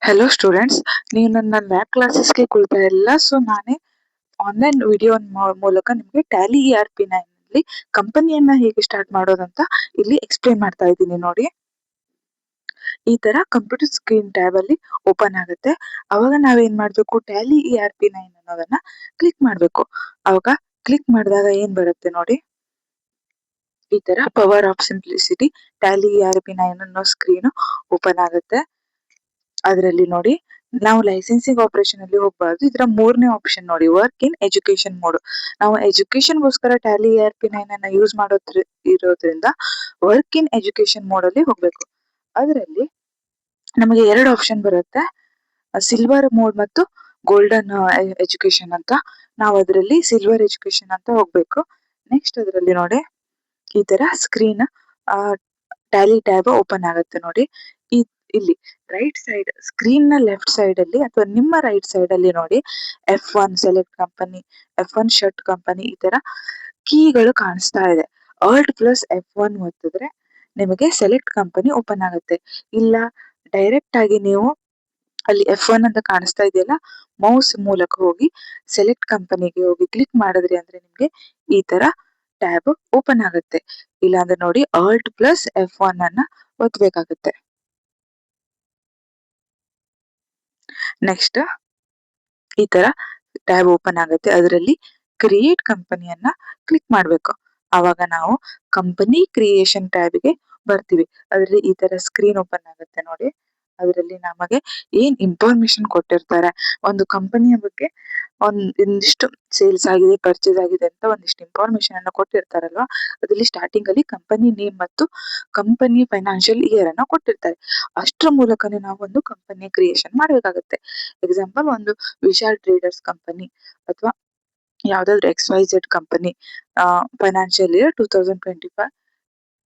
Hello students, ನೀವು ನನ್ನ lab ಕ್ಲಾಸಸ್ಗೆ ಕುಳ್ತಾ ಇಲ್ಲ. ಸೊ ನಾನೇ ಆನ್ಲೈನ್ ವಿಡಿಯೋ ಮೂಲಕ ನಿಮಗೆ ಟ್ಯಾಲಿ ERP9 ನಲ್ಲಿ ಕಂಪನಿಯನ್ನ ಹೇಗೆ ಸ್ಟಾರ್ಟ್ ಮಾಡೋದಂತ ಇಲ್ಲಿ ಎಕ್ಸ್ಪ್ಲೇನ್ ಮಾಡ್ತಾ ಇದ್ದೀನಿ. ನೋಡಿ, ಈ ತರ ಕಂಪ್ಯೂಟರ್ ಸ್ಕ್ರೀನ್ ಟ್ಯಾಬ್ ಅಲ್ಲಿ ಓಪನ್ ಆಗುತ್ತೆ. ಅವಾಗ ನಾವೇನ್ ಮಾಡ್ಬೇಕು, ಟ್ಯಾಲಿ ERP9 ಅನ್ನೋದನ್ನ ಕ್ಲಿಕ್ ಮಾಡ್ಬೇಕು. ಅವಾಗ ಕ್ಲಿಕ್ ಮಾಡಿದಾಗ ಏನ್ ಬರುತ್ತೆ ನೋಡಿ, ಈ ತರ power of simplicity Tally ERP9 ಅನ್ನೋ ಸ್ಕ್ರೀನ್ ಓಪನ್ ಆಗುತ್ತೆ. ಅದರಲ್ಲಿ ನೋಡಿ, ನಾವು ಲೈಸೆನ್ಸಿಂಗ್ ಆಪರೇಷನ್ ಅಲ್ಲಿ ಹೋಗಬಾರ್ದು. ಇದರ ಮೂರನೇ ಆಪ್ಷನ್ ನೋಡಿ, ವರ್ಕ್ ಇನ್ ಎಜುಕೇಶನ್ ಮೋಡ್. ನಾವು ಎಜುಕೇಶನ್ಗೋಸ್ಕರ ಟ್ಯಾಲಿ ERP9 ಅನ್ನ ಯೂಸ್ ಇರೋದ್ರಿಂದ ವರ್ಕ್ ಇನ್ ಎಜುಕೇಶನ್ ಮೋಡ್ ಅಲ್ಲಿ ಹೋಗ್ಬೇಕು. ಅದರಲ್ಲಿ ನಮಗೆ ಎರಡು ಆಪ್ಷನ್ ಬರುತ್ತೆ, ಸಿಲ್ವರ್ ಮೋಡ್ ಮತ್ತು ಗೋಲ್ಡನ್ ಎಜುಕೇಶನ್ ಅಂತ. ನಾವು ಅದರಲ್ಲಿ ಸಿಲ್ವರ್ ಎಜುಕೇಶನ್ ಅಂತ ಹೋಗ್ಬೇಕು. ನೆಕ್ಸ್ಟ್ ಅದರಲ್ಲಿ ನೋಡಿ, ಈ ತರ ಸ್ಕ್ರೀನ್ ಟ್ಯಾಲಿ ಟ್ಯಾಬ್ ಓಪನ್ ಆಗುತ್ತೆ. ನೋಡಿ, ಇಲ್ಲಿ ರೈಟ್ ಸೈಡ್ ಸ್ಕ್ರೀನ್ ನ ಲೆಫ್ಟ್ ಸೈಡ್ ಅಲ್ಲಿ ಅಥವಾ ನಿಮ್ಮ ರೈಟ್ ಸೈಡ್ ಅಲ್ಲಿ ನೋಡಿ, F1 select company, F1 shirt company, ಈ ತರ ಕೀಗಳು ಕಾಣಿಸ್ತಾ ಇದೆ. Alt+F1 ಒತ್ತಿದ್ರೆ ನಿಮಗೆ ಸೆಲೆಕ್ಟ್ ಕಂಪನಿ ಓಪನ್ ಆಗುತ್ತೆ. ಇಲ್ಲ ಡೈರೆಕ್ಟ್ ಆಗಿ ನೀವು ಅಲ್ಲಿ F1 ಅಂತ ಕಾಣಿಸ್ತಾ ಇದೆಯಲ್ಲ, ಮೌಸ್ ಮೂಲಕ ಹೋಗಿ ಸೆಲೆಕ್ಟ್ ಕಂಪನಿಗೆ ಹೋಗಿ ಕ್ಲಿಕ್ ಮಾಡಿದ್ರಿ ಅಂದ್ರೆ ನಿಮ್ಗೆ ಈ ತರ ಟ್ಯಾಬ್ ಓಪನ್ ಆಗುತ್ತೆ. ಇಲ್ಲಾಂದ್ರೆ ನೋಡಿ, Alt+F1 ಅನ್ನ ಒತ್ತಬೇಕಾಗುತ್ತೆ. ನೆಕ್ಸ್ಟ್ ಈ ತರ ಟ್ಯಾಬ್ ಓಪನ್ ಆಗುತ್ತೆ. ಅದರಲ್ಲಿ ಕ್ರಿಯೇಟ್ ಕಂಪನಿಯನ್ನ ಕ್ಲಿಕ್ ಮಾಡ್ಬೇಕು. ಅವಾಗ ನಾವು ಕಂಪನಿ ಕ್ರಿಯೇಷನ್ ಟ್ಯಾಬ್ಗೆ ಬರ್ತೀವಿ. ಅದರಲ್ಲಿ ಈ ತರ ಸ್ಕ್ರೀನ್ ಓಪನ್ ಆಗುತ್ತೆ ನೋಡಿ. ಅದರಲ್ಲಿ ನಮಗೆ ಏನ್ ಇನ್ಫಾರ್ಮೇಶನ್ ಕೊಟ್ಟಿರ್ತಾರೆ, ಒಂದು ಕಂಪನಿಯ ಬಗ್ಗೆ ಒಂದಿಷ್ಟು ಸೇಲ್ಸ್ ಆಗಿದೆ, ಪರ್ಚೇಸ್ ಆಗಿದೆ ಅಂತ ಒಂದಿಷ್ಟು ಇನ್ಫಾರ್ಮೇಶನ್ ಅನ್ನ ಕೊಟ್ಟಿರ್ತಾರಲ್ವಾ. ಅದರಲ್ಲಿ ಸ್ಟಾರ್ಟಿಂಗ್ ಅಲ್ಲಿ ಕಂಪನಿ ನೇಮ್ ಮತ್ತು ಕಂಪನಿ ಫೈನಾನ್ಷಿಯಲ್ ಇಯರ್ ಅನ್ನ ಕೊಟ್ಟಿರ್ತಾರೆ. ಅಷ್ಟರ ಮೂಲಕನೇ ನಾವು ಒಂದು ಕಂಪನಿ ಕ್ರಿಯೇಷನ್ ಮಾಡಬೇಕಾಗುತ್ತೆ. ಎಕ್ಸಾಂಪಲ್, ಒಂದು ವಿಶಾಲ್ ಟ್ರೇಡರ್ಸ್ ಕಂಪನಿ ಅಥವಾ ಯಾವ್ದಾದ್ರು XYZ ಕಂಪನಿ ಫೈನಾನ್ಷಿಯಲ್ ಇಯರ್ 2025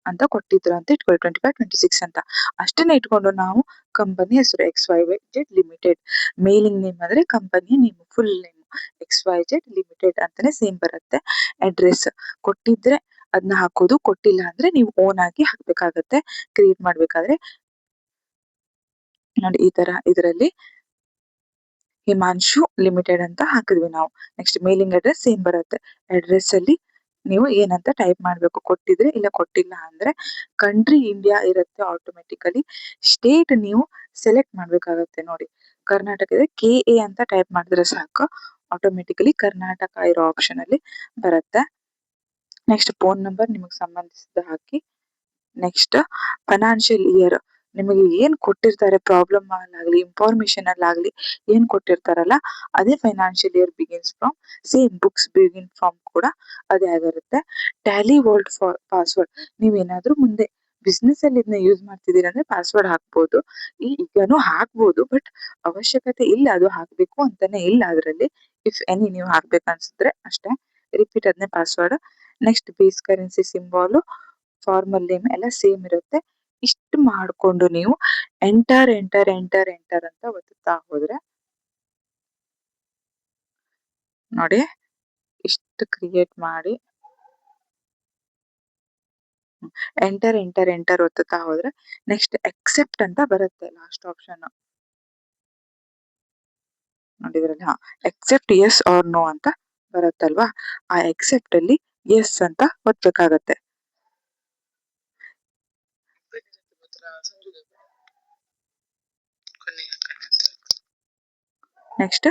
ಅಂತ ಕೊಟ್ಟಿದ್ರು ಅಂತ ಇಟ್ಕೊಳ್ಳಿ, 25-26 ಅಂತ. ಅಷ್ಟನ್ನ ಇಟ್ಕೊಂಡು ನಾವು ಕಂಪನಿ ಹೆಸರು XYZ ಲಿಮಿಟೆಡ್, ಮೇಲಿಂಗ್ ನೇಮ್ ಅಂದ್ರೆ company name, full name XYZ limited ಅಂತಾನೆ ಸೇಮ್ ಬರುತ್ತೆ. ಅಡ್ರೆಸ್ ಕೊಟ್ಟಿದ್ರೆ ಅದನ್ನ ಹಾಕೋದು, ಕೊಟ್ಟಿಲ್ಲ ಅಂದ್ರೆ ನೀವು ಓನ್ ಆಗಿ ಹಾಕ್ಬೇಕಾಗತ್ತೆ ಕ್ರಿಯೇಟ್ ಮಾಡ್ಬೇಕಾದ್ರೆ. ನೋಡಿ, ಈ ತರ ಇದರಲ್ಲಿ ಹಿಮಾಂಶು ಲಿಮಿಟೆಡ್ ಅಂತ ಹಾಕಿದ್ವಿ ನಾವು. ನೆಕ್ಸ್ಟ್ ಮೇಲಿಂಗ್ ಅಡ್ರೆಸ್ ಸೇಮ್ ಬರುತ್ತೆ. ಅಡ್ರೆಸ್ ಅಲ್ಲಿ ನೀವು ಏನಂತ ಟೈಪ್ ಮಾಡ್ಬೇಕು, ಕೊಟ್ಟಿದ್ರೆ ಇಲ್ಲ, ಕೊಟ್ಟಿಲ್ಲ ಅಂದ್ರೆ. ಕಂಟ್ರಿ ಇಂಡಿಯಾ ಇರುತ್ತೆ ಆಟೋಮೆಟಿಕಲಿ. ಸ್ಟೇಟ್ ನೀವು ಸೆಲೆಕ್ಟ್ ಮಾಡ್ಬೇಕಾಗತ್ತೆ. ನೋಡಿ, ಕರ್ನಾಟಕ ಇದೆ, KA ಅಂತ ಟೈಪ್ ಮಾಡಿದ್ರೆ ಸಾಕು, ಆಟೋಮೆಟಿಕಲಿ ಕರ್ನಾಟಕ ಇರೋ ಆಪ್ಷನ್ ಅಲ್ಲಿ ಬರುತ್ತೆ. ನೆಕ್ಸ್ಟ್ ಫೋನ್ ನಂಬರ್ ನಿಮಗೆ ಸಂಬಂಧಿಸಿದ ಹಾಕಿ. ನೆಕ್ಸ್ಟ್ ಫೈನಾನ್ಷಿಯಲ್ ಇಯರ್, ನಿಮಗೆ ಏನ್ ಕೊಟ್ಟಿರ್ತಾರೆ ಪ್ರಾಬ್ಲಮ್ ಅಲ್ಲಾಗ್ಲಿ, ಇನ್ಫಾರ್ಮೇಶನ್ ಅಲ್ಲಾಗ್ಲಿ ಏನ್ ಕೊಟ್ಟಿರ್ತಾರಲ್ಲ, ಅದೇ financial year begins from. Same books begin from ಕೂಡ ಅದೇ ಆಗಿರುತ್ತೆ. ಟ್ಯಾಲಿ ವರ್ಲ್ಡ್ ಪಾಸ್ವರ್ಡ್, ನೀವೇನಾದ್ರೂ ಮುಂದೆ ಬಿಸ್ನೆಸ್ ಅಲ್ಲಿ ಇದನ್ನ ಯೂಸ್ ಮಾಡ್ತಿದ್ದೀರಾ ಅಂದ್ರೆ ಪಾಸ್ವರ್ಡ್ ಹಾಕ್ಬೋದು. ಈಗನೂ ಹಾಕ್ಬೋದು, ಬಟ್ ಅವಶ್ಯಕತೆ ಇಲ್ಲ ಅದು ಹಾಕ್ಬೇಕು ಅಂತಾನೆ ಇಲ್ಲ ಅದರಲ್ಲಿ. ಇಫ್ ಎನಿ ನೀವು ಹಾಕ್ಬೇಕನ್ಸಿದ್ರೆ ಅಷ್ಟೇ. ರಿಪೀಟ್ ಅದನ್ನೇ password. Next base currency symbol, formal name ಎಲ್ಲ ಸೇಮ್ ಇರುತ್ತೆ. ಇಷ್ಟು ಮಾಡ್ಕೊಂಡು ನೀವು ಎಂಟರ್ ಎಂಟರ್ ಎಂಟರ್ ಎಂಟರ್ ಅಂತ ಒತ್ತುತ್ತಾ ಹೋದ್ರೆ ನೋಡಿ, ಇಷ್ಟು ಕ್ರಿಯೇಟ್ ಮಾಡಿ ಎಂಟರ್ ಎಂಟರ್ ಎಂಟರ್ ಒತ್ತುತ್ತಾ ಹೋದ್ರೆ ನೆಕ್ಸ್ಟ್ ಎಕ್ಸೆಪ್ಟ್ ಅಂತ ಬರುತ್ತೆ ಲಾಸ್ಟ್ ಆಪ್ಷನ್. ನೋಡಿದ್ರಲ್ಲ, ಎಕ್ಸೆಪ್ಟ್ ಎಸ್ ಆರ್ ನೋ ಅಂತ ಬರುತ್ತಲ್ವಾ, ಆ ಎಕ್ಸೆಪ್ಟ್ ಅಲ್ಲಿ ಎಸ್ ಅಂತ ಒತ್ತಬೇಕಾಗತ್ತೆ. ನೆಕ್ಸ್ಟ್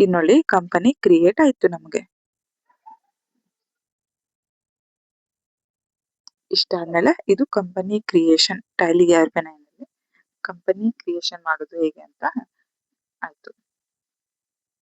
ಇನ್ನೊಳ್ಳಿ ಕಂಪನಿ ಕ್ರಿಯೇಟ್ ಆಯ್ತು ನಮಗೆ. ಇಷ್ಟಾದ್ಮೇಲೆ ಇದು ಕಂಪನಿ ಕ್ರಿಯೇಷನ್ ಟ್ಯಾಲಿ ERP9 ಅಲ್ಲಿ ಕಂಪನಿ ಕ್ರಿಯೇಷನ್ ಮಾಡೋದು ಹೇಗೆ ಅಂತ ಆಯ್ತು.